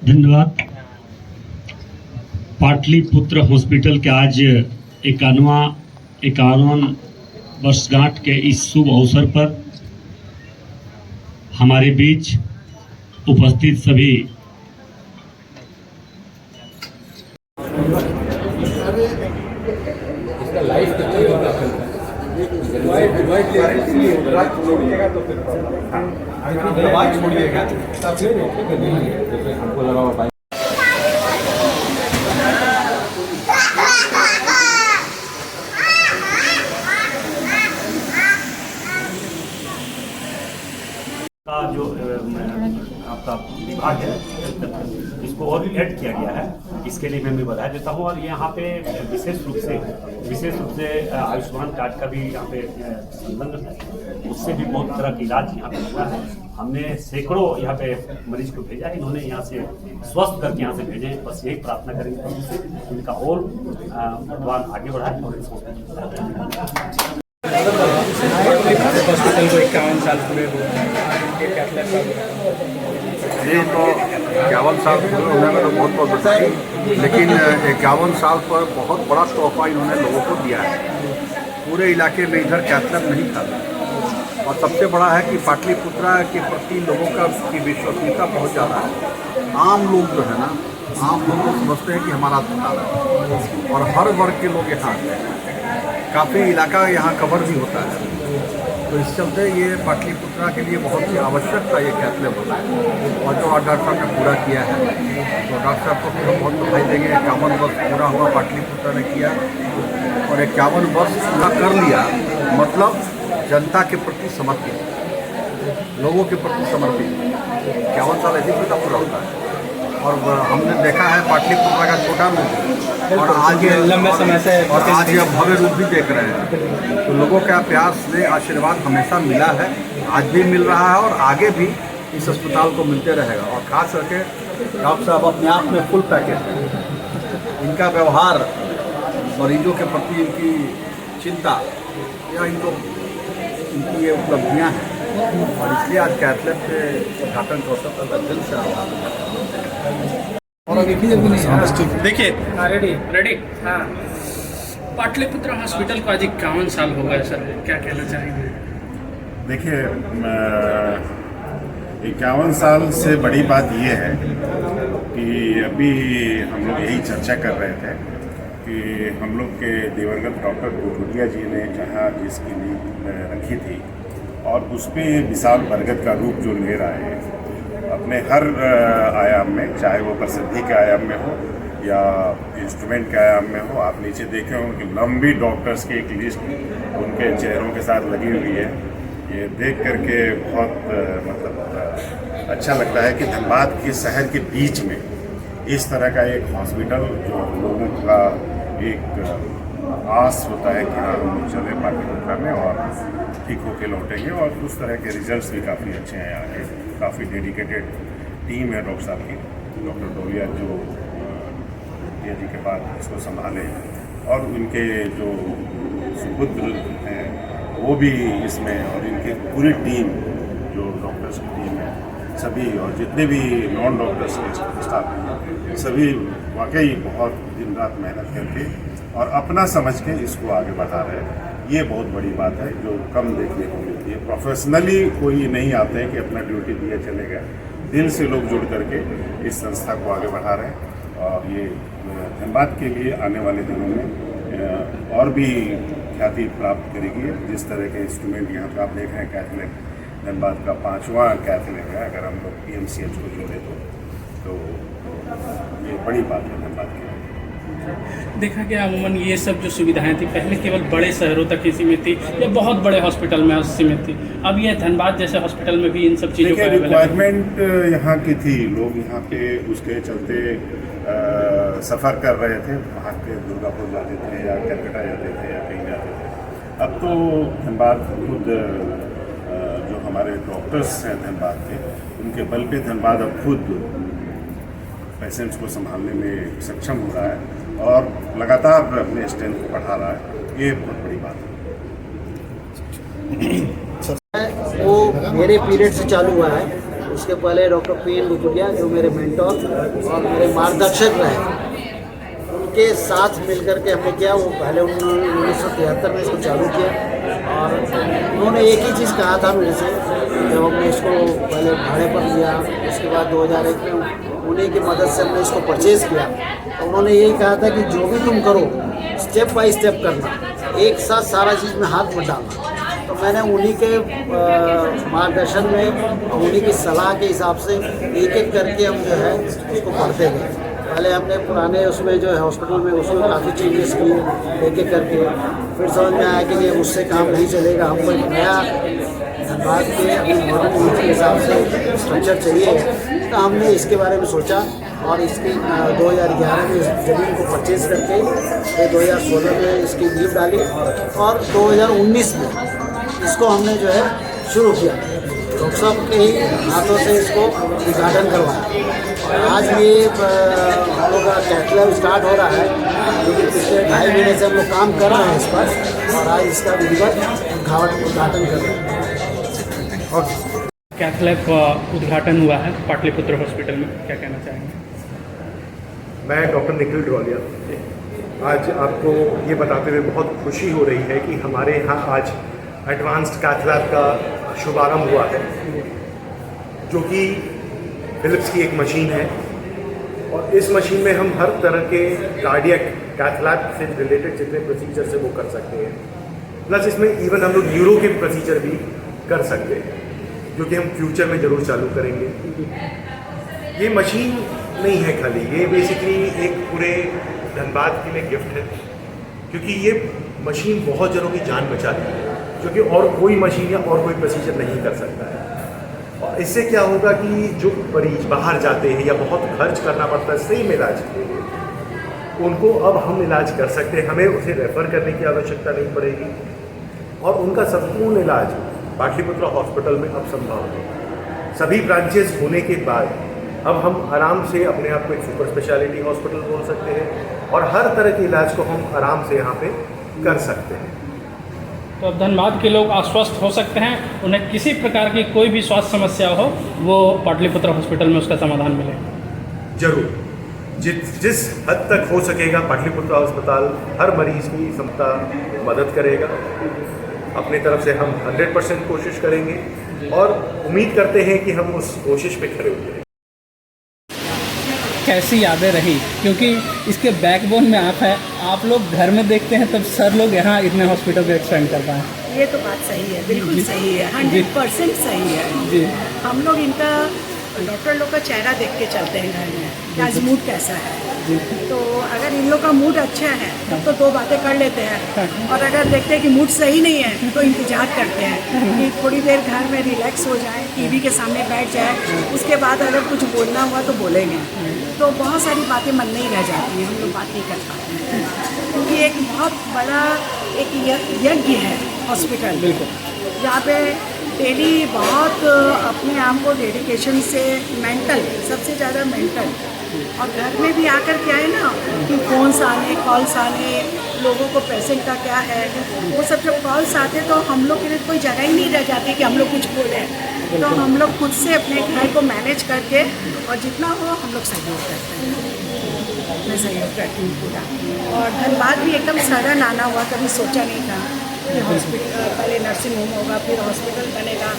धन्यवाद। पाटलिपुत्र हॉस्पिटल के आज 51 वर्षगांठ के इस शुभ अवसर पर हमारे बीच उपस्थित सभी का जो आपका विभाग है इसको और ऐड किया गया है, इसके लिए मैं भी बधाई देता हूँ। और यहाँ पे विशेष रूप से आयुष्मान कार्ड का भी यहाँ पे संबंध है, उससे भी बहुत तरह का इलाज यहाँ पे हुआ है। हमने सैकड़ों यहाँ पे मरीज को भेजा है, इन्होंने यहाँ से स्वस्थ करके यहाँ से भेजे हैं। बस यही प्रार्थना करेंगे प्रभु से उनका और भगवान आगे बढ़ाए और इस हॉस्पिटल को 51 साल पूरे हुए ये तो 51 साल पूरे होने में तो बहुत बधाई, लेकिन 51 साल पर बहुत बड़ा तोहफा इन्होंने लोगों को दिया है। पूरे इलाके में इधर कैथलैब नहीं था, और सबसे बड़ा है कि पाटलिपुत्रा के प्रति लोगों की विश्वसनीयता बहुत ज़्यादा है। आम लोग जो है ना, आम लोग तो समझते हैं कि हमारा अस्पताल है, और हर वर्ग के लोग यहाँ आते हैं। काफ़ी इलाका यहाँ कवर भी होता है, तो इस चलते ये पाटलिपुत्रा के लिए बहुत ही आवश्यक था ये कैथलैब होना है। और जो डॉक्टर साहब ने पूरा किया है, तो डॉक्टर साहब को हम बहुत बधाई देंगे। 51 वर्ष पूरा हुआ पाटलिपुत्रा ने किया, और 51 वर्ष पूरा कर लिया मतलब जनता के प्रति समर्पित, लोगों के प्रति समर्पित। 51 साल ऐसी पूरा पूरा होता है। और हमने देखा है पाटलिपुत्रा का छोटा रूप, और आज लंबे समय से और आज यह भव्य रूप भी देख रहे हैं। तो लोगों का प्यार से आशीर्वाद हमेशा मिला है, आज भी मिल रहा है, और आगे भी इस अस्पताल को मिलते रहेगा। और खास करके डॉक्टर साहब अपने आप में फुल पैकेज है। इनका व्यवहार, मरीजों के प्रति इनकी चिंता, या इनकी ये उपलब्धियाँ हैं, और इसलिए आज कैथलैब के उद्घाटन के अवसर पर दिल से आभार। और देखिए रेडी हाँ। पाटलिपुत्र हॉस्पिटल को आज 51 साल हो गए सर, क्या कहना चाहेंगे? देखिए 51 साल से बड़ी बात ये है कि अभी हम लोग यही चर्चा कर रहे थे कि हम लोग के दिवंगत डॉक्टर गुरुदिया जी ने जहाँ जिसकी नींव रखी थी, और उस पर विशाल बरगद का रूप जो ले रहा है अपने हर आयाम में, चाहे वो प्रसिद्धि के आयाम में हो या इंस्ट्रूमेंट के आयाम में हो। आप नीचे देखे हो कि लंबी डॉक्टर्स की एक लिस्ट उनके चेहरों के साथ लगी हुई है। ये देख करके बहुत मतलब अच्छा लगता है कि धनबाद के शहर के बीच में इस तरह का एक हॉस्पिटल, जो लोगों का एक आस होता है कि हाँ हम चले पाटलिपुत्रा में और ठीक होके लौटेंगे, और उस तरह के रिजल्ट्स भी काफ़ी अच्छे हैं यहाँ के। काफ़ी डेडिकेटेड टीम है डॉक्टर साहब की, डॉक्टर डोलिया जो जी के बाद इसको संभाले, और उनके जो सुपुत्र हैं वो भी इसमें, और इनकी पूरी टीम जो डॉक्टर्स की टीम है सभी, और जितने भी नॉन डॉक्टर्स के स्टाफ हैं सभी वाकई बहुत दिन रात मेहनत करके और अपना समझ के इसको आगे बढ़ा रहे हैं। ये बहुत बड़ी बात है जो कम देखने को मिलती है। प्रोफेशनली कोई नहीं आते हैं कि अपना ड्यूटी दिया चले गए, दिल से लोग जुड़ करके इस संस्था को आगे बढ़ा रहे हैं। और ये धनबाद के लिए आने वाले दिनों में और भी ख्याति प्राप्त करेगी। जिस तरह के इंस्ट्रूमेंट यहाँ पर आप देख रहे हैं, कैथलैब धनबाद का 5वां कैथलैब है, अगर हम लोग PMCH को जोड़े तो ये बड़ी बात है धनबाद के लिए। देखा गया अमूमन ये सब जो सुविधाएं थी पहले केवल बड़े शहरों तक ही सीमित थी या बहुत बड़े हॉस्पिटल में सीमित थी, अब ये धनबाद जैसे हॉस्पिटल में भी इन सब चीज़ों का रिक्वायरमेंट यहाँ की थी। लोग यहाँ पे उसके चलते सफ़र कर रहे थे, वहाँ के दुर्गापुर जाते थे या कलकत्ता जाते थे या कहीं जाते थे। अब तो धनबाद खुद जो हमारे डॉक्टर्स हैं धनबाद के, उनके बल पे धनबाद अब खुद पेशेंट्स को संभालने में सक्षम हो रहा है और लगातार अपने स्ट्रेंथ को बढ़ा रहा है। ये बहुत बड़ी बात है। वो मेरे पीरियड से चालू हुआ है, उसके पहले डॉक्टर पी.एन. गुटुरिया जो मेरे मेंटोर और मेरे मार्गदर्शक रहे, उनके साथ मिलकर के हमने किया। वो पहले उन्होंने 1973 में इसको चालू किया और उन्होंने एक ही चीज़ कहा था मेरे से जब हमने इसको पहले भाड़े पर लिया, उसके बाद 2001 में उन्हीं की मदद से हमने इसको परचेज़ किया। तो उन्होंने यही कहा था कि जो भी तुम करो स्टेप बाय स्टेप करना, एक साथ सारा चीज़ में हाथ मत डालना। तो मैंने उन्हीं के मार्गदर्शन में और उन्हीं की सलाह के हिसाब से एक एक करके हम जो है उसको पढ़ते गए। पहले हमने पुराने उसमें जो है हॉस्पिटल में उसमें काफ़ी चेंजेस किए एक एक करके, फिर समझ में आया कि नहीं उससे काम नहीं चलेगा, हमको एक नया धनबाद के अपनी मॉडर्न नीति के हिसाब से स्ट्रक्चर चाहिए। तो हमने इसके बारे में सोचा और इसकी 2011 में इस ज़मीन को परचेज़ करके फिर 2016 में इसकी नींव डाली और 2019 में इसको हमने जो है शुरू किया। डॉक्टर साहब के ही हाथों से इसको उद्घाटन करवाया और आज ये हम लोग का कैथ लैब स्टार्ट हो रहा है, क्योंकि पिछले 2.5 महीने से हम लोग काम कर रहे हैं इस पर और आज इसका विधिवत उद्घाटन कर रहे हैं। और कैथ लैब का उद्घाटन हुआ है पाटलिपुत्र हॉस्पिटल में, क्या कहना चाहेंगे? मैं डॉक्टर निखिल ड्रोलिया आज आपको ये बताते हुए बहुत खुशी हो रही है कि हमारे यहाँ आज एडवांस्ड कैथ लैब का शुभारंभ हुआ है, जो कि फिलिप्स की एक मशीन है और इस मशीन में हम हर तरह के कार्डियक कैथ लैब से रिलेटेड जितने प्रोसीजर से वो कर सकते हैं, प्लस इसमें इवन हम लोग न्यूरो के प्रोसीजर भी कर सकते हैं, जो कि हम फ्यूचर में ज़रूर चालू करेंगे। ये मशीन नहीं है खाली, ये बेसिकली एक पूरे धनबाद के लिए गिफ्ट है, क्योंकि ये मशीन बहुत जनों की जान बचाती है, जो कि और कोई मशीन या और कोई प्रोसीजर नहीं कर सकता है। और इससे क्या होगा कि जो मरीज बाहर जाते हैं या बहुत खर्च करना पड़ता है सही में इलाज के लिए, उनको अब हम इलाज कर सकते हैं, हमें उसे रेफ़र करने की आवश्यकता नहीं पड़ेगी और उनका संपूर्ण इलाज पाटलिपुत्र हॉस्पिटल में अब संभव है। सभी ब्रांचेस होने के बाद अब हम आराम से अपने आप को एक सुपर स्पेशलिटी हॉस्पिटल बोल सकते हैं और हर तरह के इलाज को हम आराम से यहाँ पे कर सकते हैं। तो अब धनबाद के लोग आश्वस्त हो सकते हैं, उन्हें किसी प्रकार की कोई भी स्वास्थ्य समस्या हो वो पाटलिपुत्र हॉस्पिटल में उसका समाधान मिलेगा। जरूर, जिस हद तक हो सकेगा पाटलिपुत्र अस्पताल हर मरीज की क्षमता मदद करेगा। अपनी तरफ से हम 100% कोशिश करेंगे और उम्मीद करते हैं कि हम उस कोशिश पे खड़े उतरेंगे। कैसी यादें रही, क्योंकि इसके बैकबोन में आप हैं, आप लोग घर में देखते हैं तब सर लोग यहाँ इतने हॉस्पिटल को एक्सपेंड कर पाएँ। ये तो बात सही है, बिल्कुल सही है, 100% सही है जी। हम लोग इनका डॉक्टर लोग का चेहरा देख के चलते हैं घर में कि आज मूड कैसा है। तो अगर इन लोग का मूड अच्छा है तब तो 2 बातें कर लेते हैं, और अगर देखते हैं कि मूड सही नहीं है तो इंतजार करते हैं कि थोड़ी देर घर में रिलैक्स हो जाए, टीवी के सामने बैठ जाए, उसके बाद अगर कुछ बोलना हुआ तो बोलेंगे। तो बहुत सारी बातें मन में ही रह जाती हैं, हम लोग बात नहीं कर पाते हैं, क्योंकि एक बहुत बड़ा एक यज्ञ है हॉस्पिटल, जहाँ पे डेली बहुत अपने आप को डेडिकेशन से मेंटल, सबसे ज़्यादा मेंटल, और घर में भी आकर क्या है ना कि फोन्स आने, कॉल्स आने, लोगों को पेशेंट का क्या है, वो सब जब कॉल्स आते तो हम लोग के लिए कोई जगह ही नहीं रह जाती कि हम लोग कुछ बोलें। तो हम लोग खुद से अपने घर को मैनेज करके और जितना हो हम लोग सहयोग करते हैं। मैं सहयोग करती हूँ पूरा, और धनबाद भी एकदम सडन आना हुआ, कभी सोचा नहीं था कि हॉस्पिटल पहले नर्सिंग होम होगा फिर हॉस्पिटल बनेगा,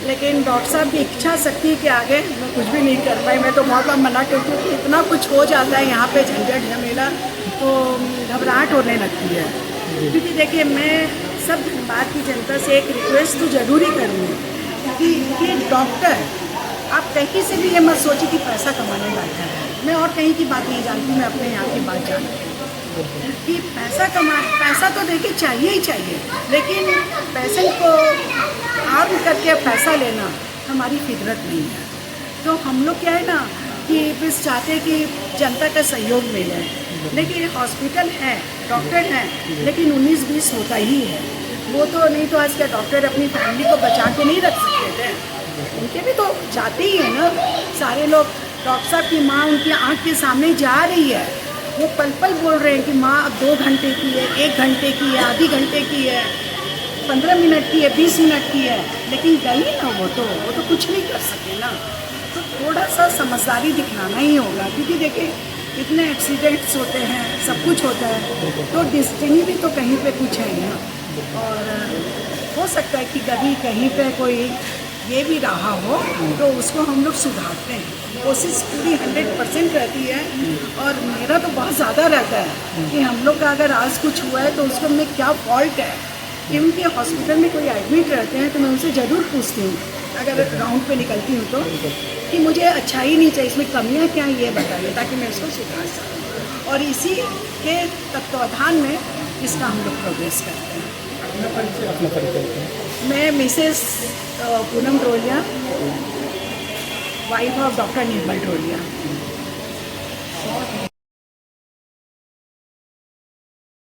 लेकिन डॉक्टर साहब की इच्छा शक्ति के आगे मैं कुछ भी नहीं कर पाई। मैं तो बहुत बार मना करती हूँ कि इतना कुछ हो जाता है यहाँ पे झंझट झमेला, तो घबराहट होने लगती है। क्योंकि देखिए, मैं सब धनबाद की जनता से एक रिक्वेस्ट तो ज़रूर ही करूँगी कि ये डॉक्टर, आप कहीं से भी ये मत सोचिए कि पैसा कमाने बैठा है। मैं और कहीं की बात नहीं जानती, मैं अपने यहाँ की बात जानती हूँ कि पैसा तो देखिए चाहिए ही चाहिए, लेकिन पेशेंट को हार्म करके पैसा लेना हमारी फितरत नहीं है। तो हम लोग क्या है ना कि बस चाहते कि जनता का सहयोग मिले, लेकिन हॉस्पिटल है, डॉक्टर हैं, लेकिन 19-20 होता ही है। वो तो नहीं तो आज का डॉक्टर अपनी फैमिली को बचा के नहीं रख सकते थे, उनके भी तो जाते ही है ना सारे लोग। डॉक्टर साहब की माँ उनकी आँख के सामने जा रही है, वो पल पल बोल रहे हैं कि माँ अब 2 घंटे की है, 1 घंटे की है, आधी घंटे की है। 15 मिनट की है, 20 मिनट की है, लेकिन गई ना वो तो कुछ नहीं कर सके ना। तो थोड़ा सा समझदारी दिखलाना ही होगा, क्योंकि देखिए इतने एक्सीडेंट्स होते हैं, सब कुछ होता है, तो डिस्टिनी भी तो कहीं पे कुछ है ना। और हो सकता है कि कभी कहीं पे कोई ये भी रहा हो तो उसको हम लोग सुधारते हैं। कोशिश पूरी 100% रहती है, और मेरा तो बहुत ज़्यादा रहता है कि हम लोग का अगर आज कुछ हुआ है तो उसको में क्या फॉल्ट है। क्योंकि हॉस्पिटल में कोई एडमिट रहते हैं तो मैं उनसे ज़रूर पूछती हूँ, अगर राउंड पे निकलती हूँ तो, कि मुझे अच्छा ही नहीं चाहिए, इसमें कमियाँ क्या हैं ये बताइए, ताकि मैं इसको सुधार सकूँ। और इसी के तत्वाधान में इसका हम लोग प्रोग्रेस करते हैं। अपना परिचय मैं Mrs Poonam Drolia, wife of doctor Nirmal Drolia.